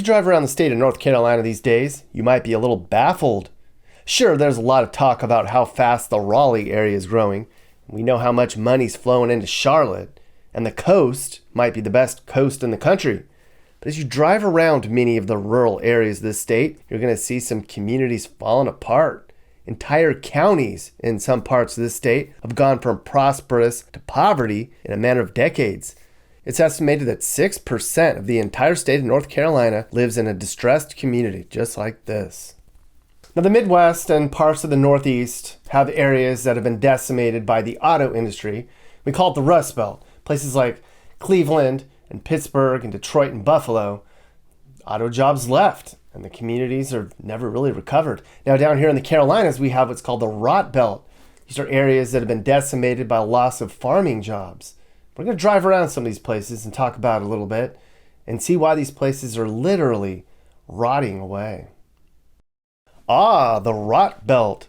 you drive around the state of North Carolina these days, you might be a little baffled. Sure, there's a lot of talk about how fast the Raleigh area is growing. We know how much money's flowing into Charlotte, and the coast might be the best coast in the country. But as you drive around many of the rural areas of this state, you're going to see some communities falling apart. Entire counties in some parts of this state have gone from prosperous to poverty in a matter of decades. It's estimated that 6% of the entire state of North Carolina lives in a distressed community just like this. Now, the Midwest and parts of the Northeast have areas that have been decimated by the auto industry. We call it the Rust Belt. Places like Cleveland and Pittsburgh and Detroit and Buffalo, auto jobs left, and the communities are never really recovered. Now, down here in the Carolinas, we have what's called the Rot Belt. These are areas that have been decimated by loss of farming jobs. We're going to drive around some of these places and talk about it a little bit and see why these places are literally rotting away. The Rot Belt.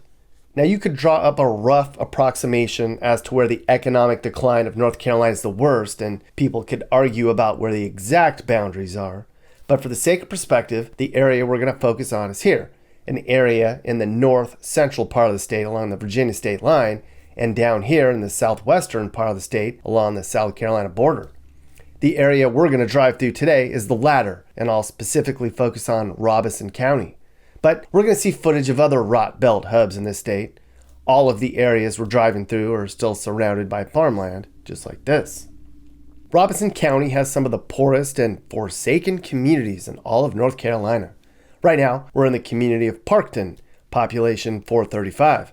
Now, you could draw up a rough approximation as to where the economic decline of North Carolina is the worst, and people could argue about where the exact boundaries are. But for the sake of perspective, the area we're going to focus on is here, an area in the north central part of the state along the Virginia state line, and down here in the southwestern part of the state along the South Carolina border. The area we're going to drive through today is the latter, and I'll specifically focus on Robeson County. But we're going to see footage of other Rot Belt hubs in this state. All of the areas we're driving through are still surrounded by farmland, just like this. Robeson County has some of the poorest and forsaken communities in all of North Carolina. Right now, we're in the community of Parkton, population 435.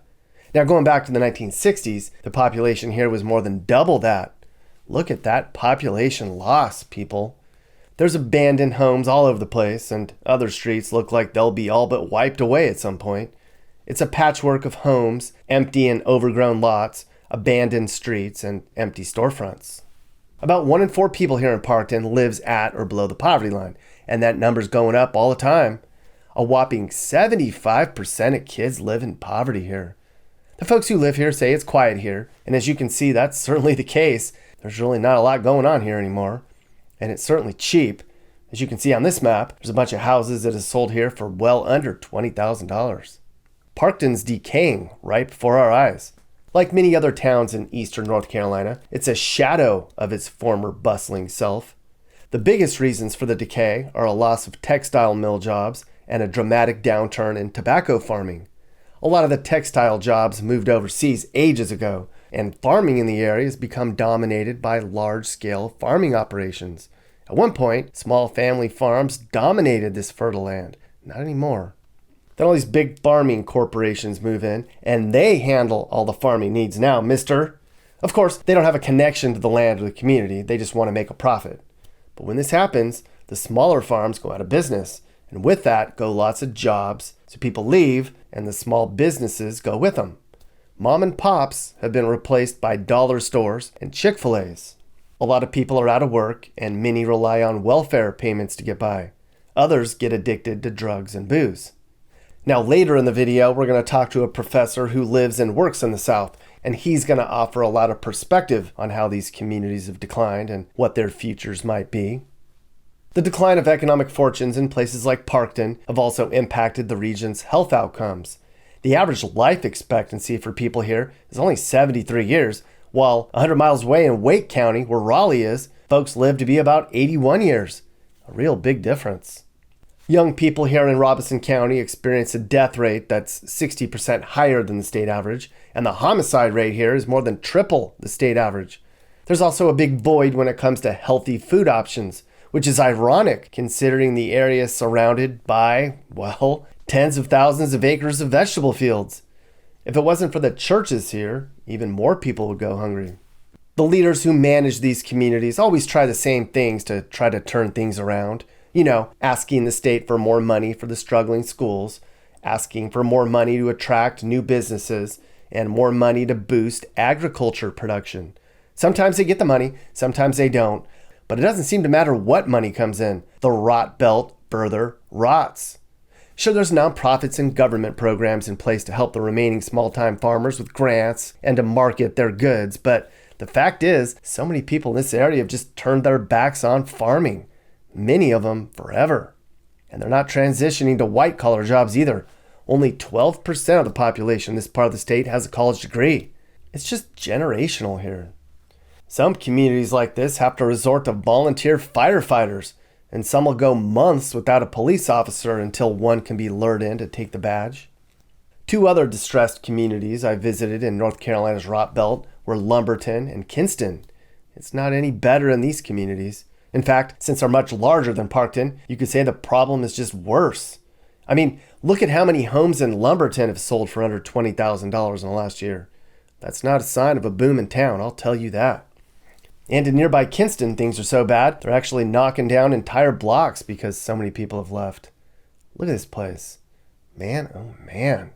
Now, going back to the 1960s, the population here was more than double that. Look at that population loss, people. There's abandoned homes all over the place, and other streets look like they'll be all but wiped away at some point. It's a patchwork of homes, empty and overgrown lots, abandoned streets, and empty storefronts. About 1 in 4 people here in Parkton lives at or below the poverty line, and that number's going up all the time. A whopping 75% of kids live in poverty here. The folks who live here say it's quiet here, and as you can see, that's certainly the case. There's really not a lot going on here anymore, and it's certainly cheap. As you can see on this map, there's a bunch of houses that are sold here for well under $20,000. Parkton's decaying right before our eyes. Like many other towns in eastern North Carolina, it's a shadow of its former bustling self. The biggest reasons for the decay are a loss of textile mill jobs and a dramatic downturn in tobacco farming. A lot of the textile jobs moved overseas ages ago, and farming in the area has become dominated by large-scale farming operations. At one point, small family farms dominated this fertile land. Not anymore. Then all these big farming corporations move in, and they handle all the farming needs now, mister. Of course, they don't have a connection to the land or the community. They just want to make a profit. But when this happens, the smaller farms go out of business, and with that go lots of jobs. So people leave, and the small businesses go with them. Mom and pops have been replaced by dollar stores and Chick-fil-A's. A lot of people are out of work, and many rely on welfare payments to get by. Others get addicted to drugs and booze. Now, later in the video, we're going to talk to a professor who lives and works in the South, and he's going to offer a lot of perspective on how these communities have declined and what their futures might be. The decline of economic fortunes in places like Parkton have also impacted the region's health outcomes. The average life expectancy for people here is only 73 years, while 100 miles away in Wake County, where Raleigh is, folks live to be about 81 years. A real big difference. Young people here in Robeson County experience a death rate that's 60% higher than the state average, and the homicide rate here is more than triple the state average. There's also a big void when it comes to healthy food options, which is ironic considering the area is surrounded by, well, tens of thousands of acres of vegetable fields. If it wasn't for the churches here, even more people would go hungry. The leaders who manage these communities always try the same things to try to turn things around. You know, asking the state for more money for the struggling schools, asking for more money to attract new businesses, and more money to boost agriculture production. Sometimes they get the money, sometimes they don't, but it doesn't seem to matter what money comes in. The rot belt further rots. Sure, there's nonprofits and government programs in place to help the remaining small-time farmers with grants and to market their goods, but the fact is, so many people in this area have just turned their backs on farming. Many of them forever. And they're not transitioning to white-collar jobs either. Only 12% of the population in this part of the state has a college degree. It's just generational here. Some communities like this have to resort to volunteer firefighters, and some will go months without a police officer until one can be lured in to take the badge. 2 other distressed communities I visited in North Carolina's Rot Belt were Lumberton and Kinston. It's not any better in these communities. In fact, since they're much larger than Parkton, you could say the problem is just worse. I mean, look at how many homes in Lumberton have sold for under $20,000 in the last year. That's not a sign of a boom in town, I'll tell you that. And in nearby Kinston, things are so bad, they're actually knocking down entire blocks because so many people have left. Look at this place. Man, oh man.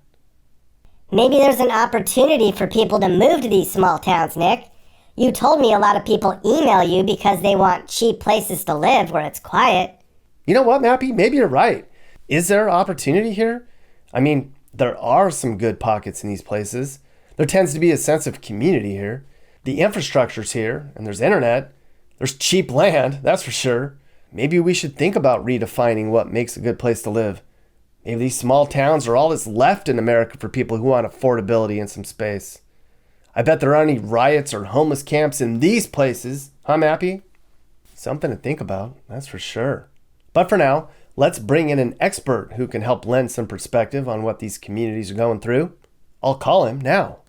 Maybe there's an opportunity for people to move to these small towns, Nick. You told me a lot of people email you because they want cheap places to live where it's quiet. You know what, Mappy? Maybe you're right. Is there opportunity here? I mean, there are some good pockets in these places. There tends to be a sense of community here. The infrastructure's here, and there's internet. There's cheap land, that's for sure. Maybe we should think about redefining what makes a good place to live. Maybe these small towns are all that's left in America for people who want affordability and some space. I bet there aren't any riots or homeless camps in these places, huh, Mappy? Something to think about, that's for sure. But for now, let's bring in an expert who can help lend some perspective on what these communities are going through. I'll call him now.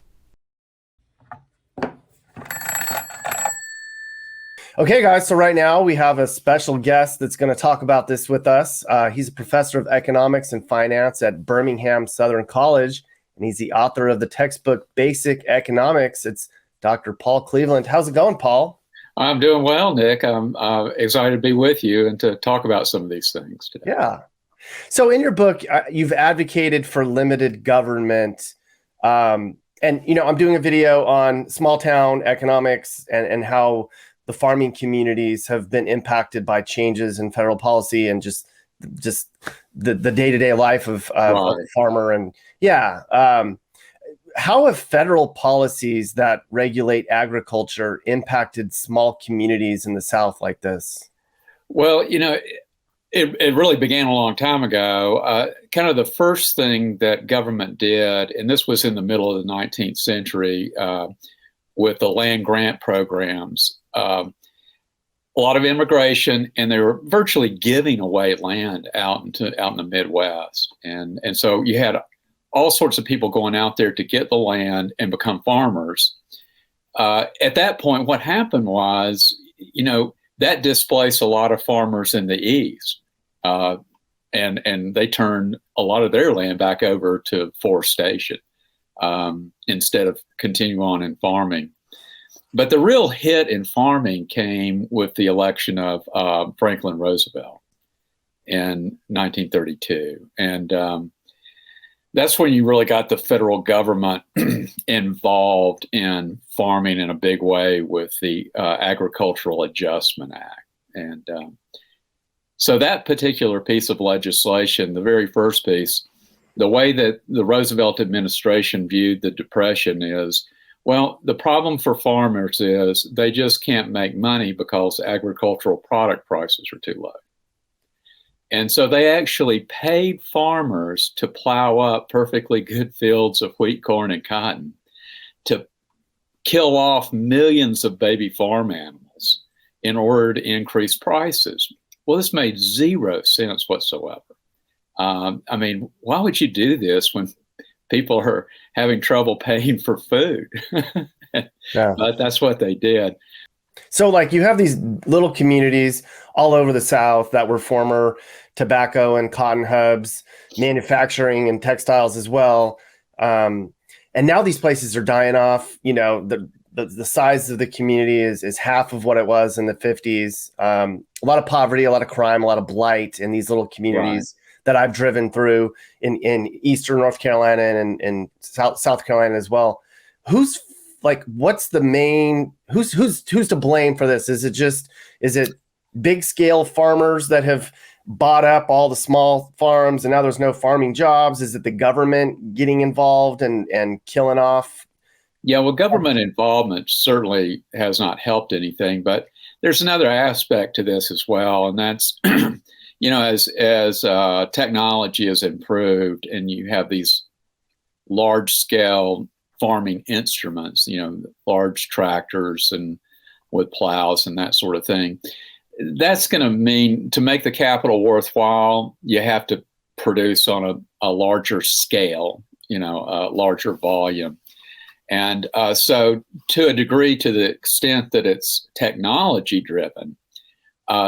Okay, guys, so right now we have a special guest that's going to talk about this with us. He's a professor of economics and finance at Birmingham Southern College, and he's the author of the textbook Basic Economics. It's Dr. Paul Cleveland. How's it going, Paul? I'm doing well, Nick. I'm excited to be with you and to talk about some of these things today. Yeah. So in your book, you've advocated for limited government. And, you know, I'm doing a video on small town economics and how the farming communities have been impacted by changes in federal policy and just the day-to-day life of a farmer. And how have federal policies that regulate agriculture impacted small communities in the South like this? Well, you know, it really began a long time ago. Kind of the first thing that government did, and this was in the middle of the 19th century with the land grant programs, a lot of immigration, and they were virtually giving away land out in the Midwest. And so you had all sorts of people going out there to get the land and become farmers. At that point, what happened was, you know, that displaced a lot of farmers in the East. And they turned a lot of their land back over to forestation instead of continue on in farming. But the real hit in farming came with the election of Franklin Roosevelt in 1932. And that's when you really got the federal government involved in farming in a big way with the Agricultural Adjustment Act. And so that particular piece of legislation, the very first piece, the way that the Roosevelt administration viewed the Depression is, well, the problem for farmers is they just can't make money because agricultural product prices are too low. And so they actually paid farmers to plow up perfectly good fields of wheat, corn, and cotton to kill off millions of baby farm animals in order to increase prices. Well, this made zero sense whatsoever. I mean, why would you do this when people are having trouble paying for food? Yeah. But that's what they did. So like you have these little communities all over the South that were former tobacco and cotton hubs, manufacturing and textiles as well. And now these places are dying off. You know, the size of the community is half of what it was in the 50s. A lot of poverty, a lot of crime, a lot of blight in these little communities that I've driven through in Eastern North Carolina and South Carolina as well. What's the main, who's to blame for this? Is it big scale farmers that have bought up all the small farms and now there's no farming jobs? Is it the government getting involved and killing off? Yeah, well, government involvement certainly has not helped anything, but there's another aspect to this as well. And that's, as technology has improved and you have these large scale farming instruments, large tractors and with plows and that sort of thing, that's going to mean to make the capital worthwhile, you have to produce on a larger scale, a larger volume. And so to a degree, to the extent that it's technology driven,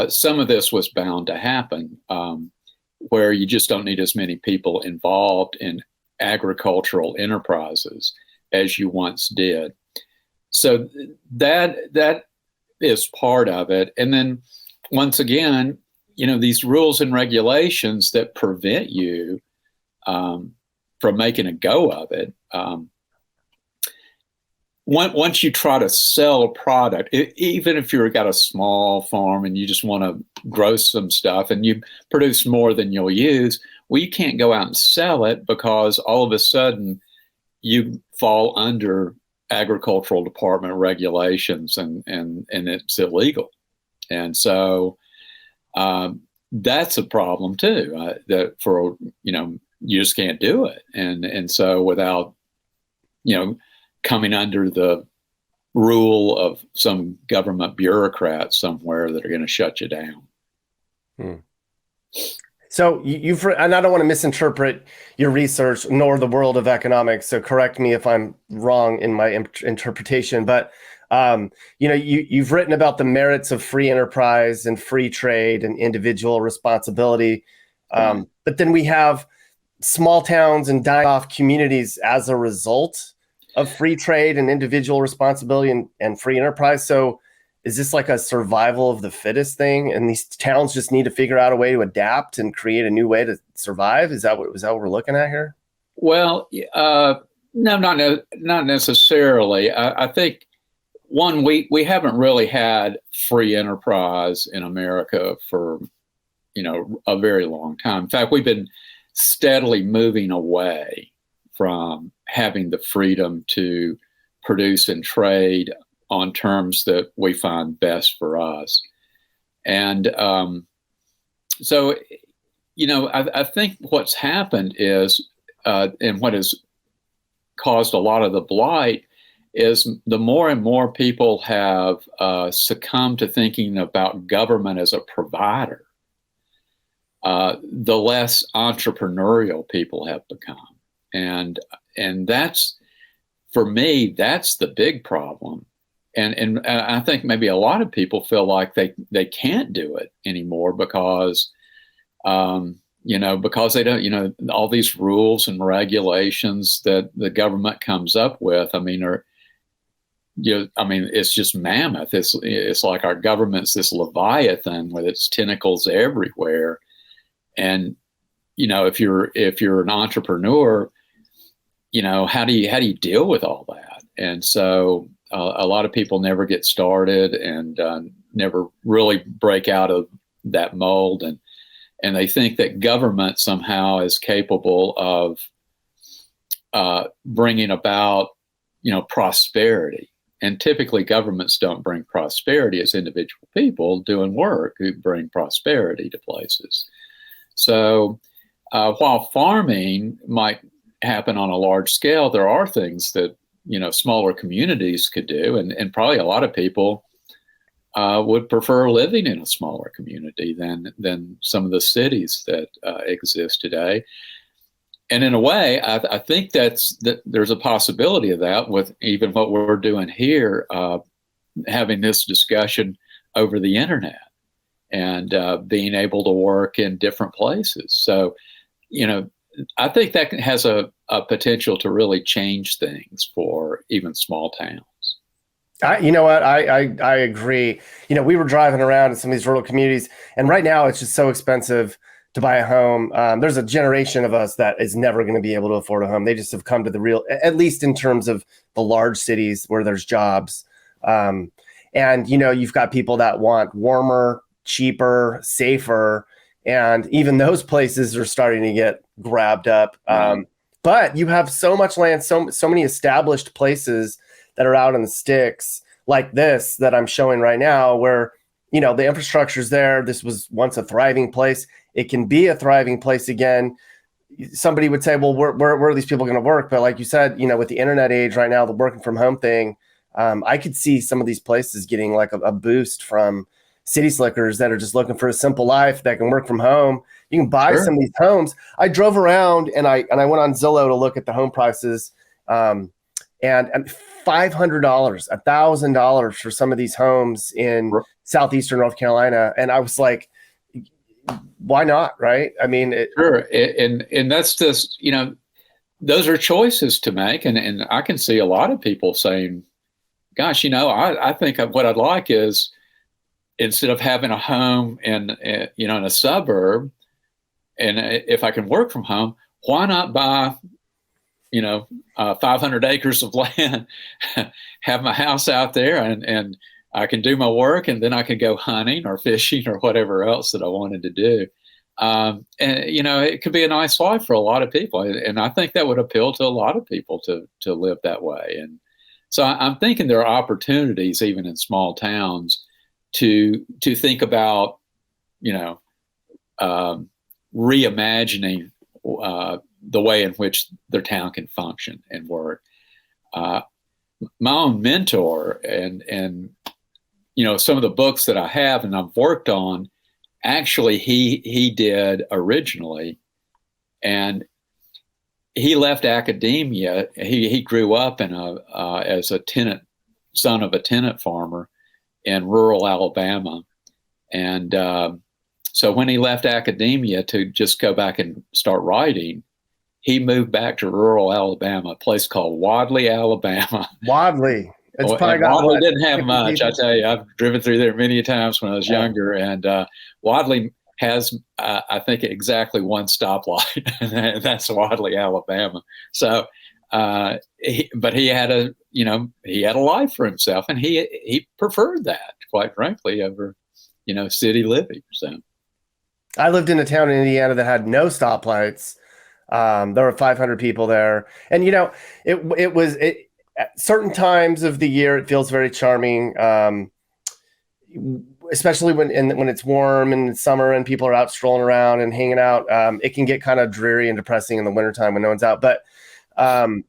some of this was bound to happen, where you just don't need as many people involved in agricultural enterprises as you once did. So that is part of it. And then once again, these rules and regulations that prevent you from making a go of it. Once you try to sell a product, even if you've got a small farm and you just want to grow some stuff and you produce more than you'll use, well, you can't go out and sell it because all of a sudden you fall under agricultural department regulations and it's illegal. And so that's a problem too, that for, you just can't do it. And so without, coming under the rule of some government bureaucrats somewhere that are going to shut you down. So and I don't want to misinterpret your research nor the world of economics. So correct me if I'm wrong in my interpretation, but you've written about the merits of free enterprise and free trade and individual responsibility. But then we have small towns and dying off communities as a result of free trade and individual responsibility and free enterprise. So is this like a survival of the fittest thing? And these towns just need to figure out a way to adapt and create a new way to survive? Is that what we're looking at here? Well, no, not necessarily. I think we haven't really had free enterprise in America for, a very long time. In fact, we've been steadily moving away from having the freedom to produce and trade on terms that we find best for us. And so, I think what's happened is, and what has caused a lot of the blight is the more and more people have succumbed to thinking about government as a provider, the less entrepreneurial people have become. And that's, for me, that's the big problem. And I think maybe a lot of people feel like they can't do it anymore because, because they don't, all these rules and regulations that the government comes up with, it's just mammoth. It's like our government's this Leviathan with its tentacles everywhere. And, if you're an entrepreneur, how do you deal with all that? And so a lot of people never get started and never really break out of that mold. And they think that government somehow is capable of bringing about, prosperity. And typically governments don't bring prosperity. It's individual people doing work who bring prosperity to places. So while farming might happen on a large scale, there are things that, smaller communities could do. And probably a lot of people would prefer living in a smaller community than some of the cities that exist today. And in a way, I think that there's a possibility of that with even what we're doing here, having this discussion over the internet and being able to work in different places. So, I think that has a potential to really change things for even small towns. You know what? I agree. We were driving around in some of these rural communities, and right now it's just so expensive to buy a home. There's a generation of us that is never going to be able to afford a home. They just have come to the real, at least in terms of the large cities where there's jobs. And, you've got people that want warmer, cheaper, safer, and even those places are starting to get grabbed up. But you have so much land, so many established places that are out in the sticks like this that I'm showing right now where, the infrastructure's there. This was once a thriving place. it can be a thriving place again. Somebody would say, well, where are these people going to work? But like you said, with the internet age right now, the working from home thing, I could see some of these places getting like a boost from city slickers that are just looking for a simple life that can work from home. You can buy some of these homes. I drove around and I went on Zillow to look at the home prices, and $500, $1,000 for some of these homes in southeastern North Carolina, and I was like, why not? Right? I mean, and that's just those are choices to make, and I can see a lot of people saying, "Gosh, I think what I'd like is instead of having a home in a suburb, and if I can work from home, why not buy 500 acres of land, have my house out there, and I can do my work, and then I can go hunting or fishing or whatever else that I wanted to do." And it could be a nice life for a lot of people, and I think that would appeal to a lot of people to live that way. And so I'm thinking there are opportunities even in small towns to think about reimagining the way in which their town can function and work. My own mentor and some of the books that I have and I've worked on, actually he did originally, and he left academia. He grew up as a son of a tenant farmer in rural Alabama, and so when he left academia to just go back and start writing, he moved back to rural Alabama, a place called Wadley, Alabama. Wadley. It's probably Wadley didn't have much. I tell you, I've driven through there many times when I was younger, and Wadley has, I think, exactly one stoplight, and that's Wadley, Alabama. So, but he had a life for himself, and he preferred that, quite frankly, over city living. So, I lived in a town in Indiana that had no stoplights. There were 500 people there, and it was at certain times of the year it feels very charming, especially when it's warm and it's summer and people are out strolling around and hanging out. It can get kind of dreary and depressing in the wintertime when no one's out. But the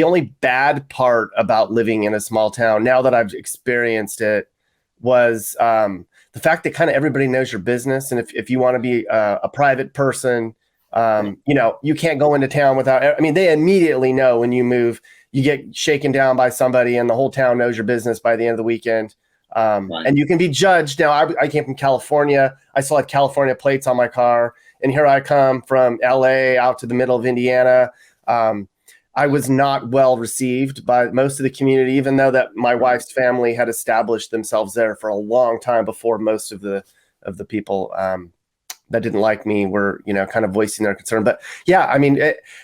only bad part about living in a small town, now that I've experienced it, was the fact that kind of everybody knows your business. And if you want to be a private person, you can't go into town without, they immediately know when you move, you get shaken down by somebody and the whole town knows your business by the end of the weekend. Right. And you can be judged. Now, I came from California. I still had California plates on my car. And here I come from LA out to the middle of Indiana. I was not well received by most of the community, even though that my wife's family had established themselves there for a long time before most of the people that didn't like me were, kind of voicing their concern. But yeah,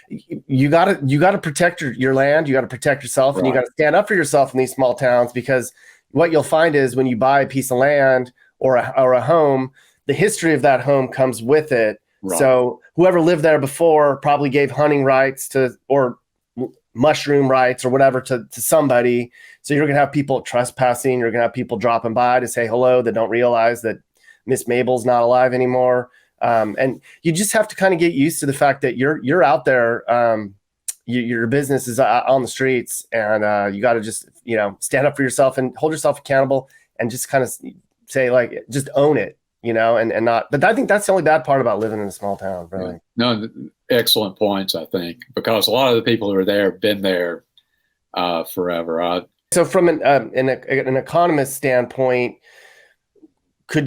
you gotta protect your land. You got to protect yourself, right. And you got to stand up for yourself in these small towns, because what you'll find is when you buy a piece of land or a home, the history of that home comes with it. Right. So whoever lived there before probably gave hunting rights or mushroom rights or whatever to somebody. So you're going to have people trespassing. You're going to have people dropping by to say hello that don't realize that Miss Mabel's not alive anymore. And you just have to kind of get used to the fact that you're out there. Your business is on the streets, and you got to just, stand up for yourself and hold yourself accountable and just kind of say, like, just own it, and not. But I think that's the only bad part about living in a small town, really. Yeah. No, excellent points, I think, because a lot of the people who are there have been there forever. So from an economist standpoint, what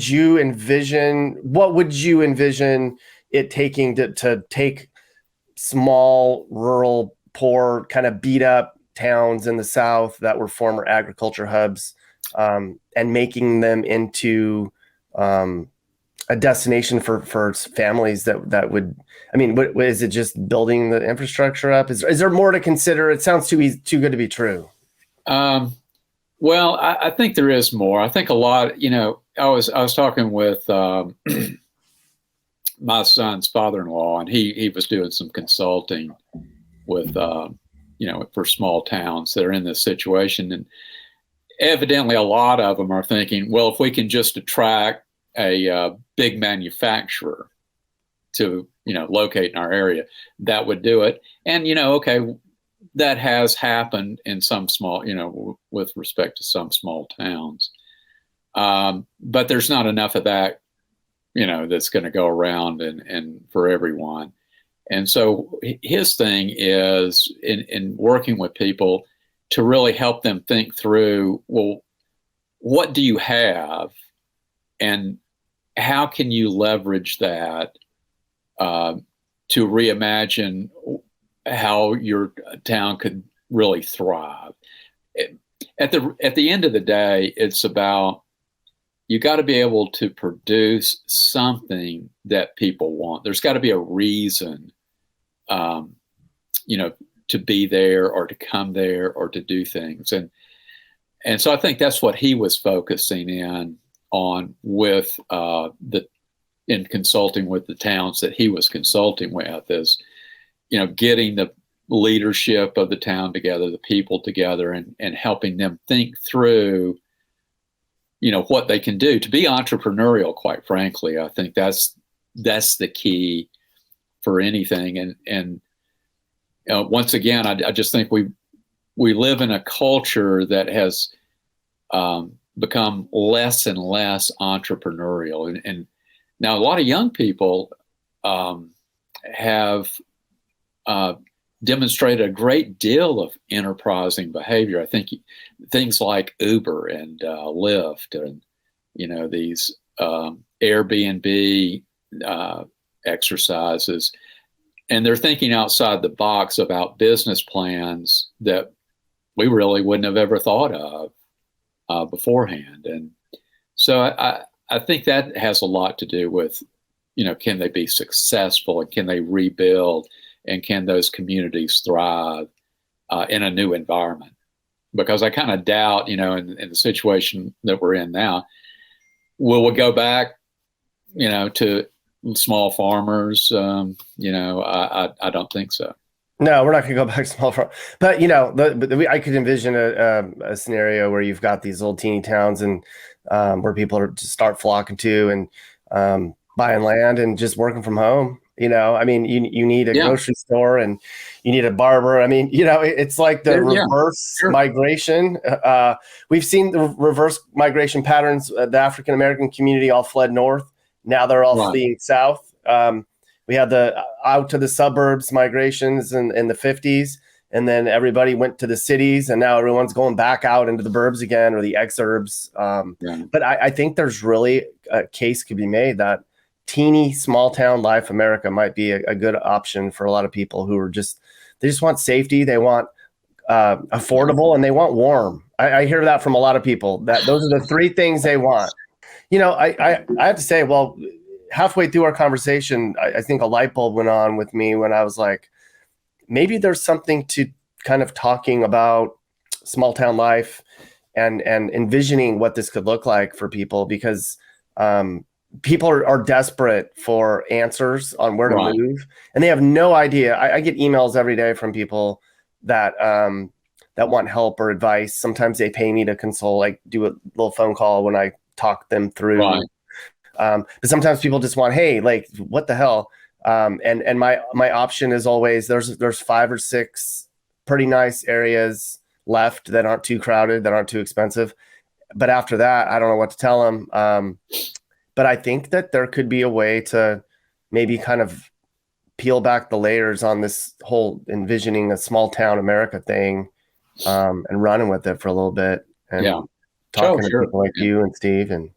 would you envision it taking to take small, rural, poor, kind of beat up towns in the South that were former agriculture hubs, and making them into a destination for families that would, what is it, just building the infrastructure up? Is there more to consider? It sounds too good to be true. Well, I think there is more. I think a lot, I was talking with my son's father-in-law, and he was doing some consulting with, for small towns that are in this situation. And evidently a lot of them are thinking, well, if we can just attract a big manufacturer to, locate in our area, that would do it. And, okay, that has happened in some small, with respect to some small towns. But there's not enough of that, that's going to go around and for everyone. And so his thing is in working with people to really help them think through, well, what do you have and how can you leverage that to reimagine how your town could really thrive? At the end of the day, it's about, you got to be able to produce something that people want. There's got to be a reason, to be there or to come there or to do things. And so I think that's what he was focusing in on with in consulting with the towns that he was consulting with, is, getting the leadership of the town together, the people together, and helping them think through, what they can do to be entrepreneurial. Quite frankly, I think that's the key for anything. And once again, I just think we live in a culture that has become less and less entrepreneurial. And now a lot of young people have demonstrated a great deal of enterprising behavior. I think things like Uber and Lyft and, these Airbnb exercises, and they're thinking outside the box about business plans that we really wouldn't have ever thought of beforehand. And so I think that has a lot to do with, can they be successful and can they rebuild and can those communities thrive in a new environment? Because I kind of doubt, in the situation that we're in now, will we go back, to small farmers? I don't think so. No, we're not going to go back to small farm. But, I could envision a scenario where you've got these little teeny towns and where people are just start flocking to and buying land and just working from home. You need a grocery store and you need a barber. It's like the reverse migration. We've seen the reverse migration patterns. The African-American community all fled north. Now they're all fleeing south. We had the out to the suburbs migrations in the 50s, and then everybody went to the cities, and now everyone's going back out into the burbs again, or the exurbs. But I think there's really a case could be made that teeny small town life America might be a good option for a lot of people who are they just want safety, they want affordable, and they want warm. I hear that from a lot of people, that those are the three things they want. I have to say, well, halfway through our conversation, I think a light bulb went on with me when I was like, maybe there's something to kind of talking about small town life and envisioning what this could look like for people, because people are desperate for answers on where to move, and they have no idea. I get emails every day from people that want help or advice. Sometimes they pay me to consult, like do a little phone call when I talk them through. But sometimes people just want, hey, like, what the hell? And my option is always there's 5 or 6 pretty nice areas left that aren't too crowded, that aren't too expensive. But after that, I don't know what to tell them. But I think that there could be a way to maybe kind of peel back the layers on this whole envisioning a small town America thing, and running with it for a little bit, and talking to people like you and Steve. And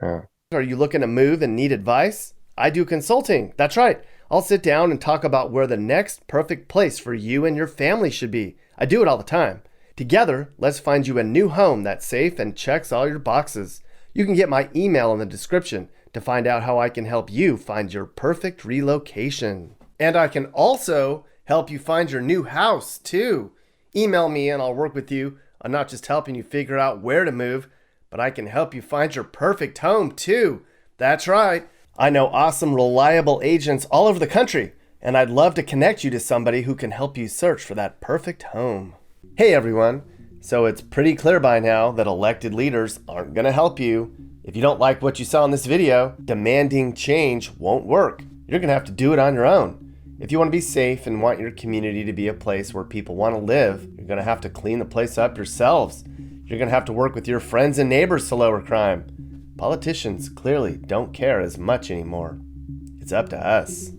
are you looking to move and need advice? I do consulting. That's right. I'll sit down and talk about where the next perfect place for you and your family should be. I do it all the time. Together, let's find you a new home that's safe and checks all your boxes. You can get my email in the description to find out how I can help you find your perfect relocation. And I can also help you find your new house too. Email me and I'll work with you on not just helping you figure out where to move, but I can help you find your perfect home too. That's right. I know awesome, reliable agents all over the country, and I'd love to connect you to somebody who can help you search for that perfect home. Hey everyone. So it's pretty clear by now that elected leaders aren't going to help you. If you don't like what you saw in this video, demanding change won't work. You're going to have to do it on your own. If you want to be safe and want your community to be a place where people want to live, you're going to have to clean the place up yourselves. You're going to have to work with your friends and neighbors to lower crime. Politicians clearly don't care as much anymore. It's up to us.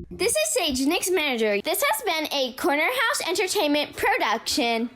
This is Sage, Nick's manager. This has been a Corner House Entertainment production.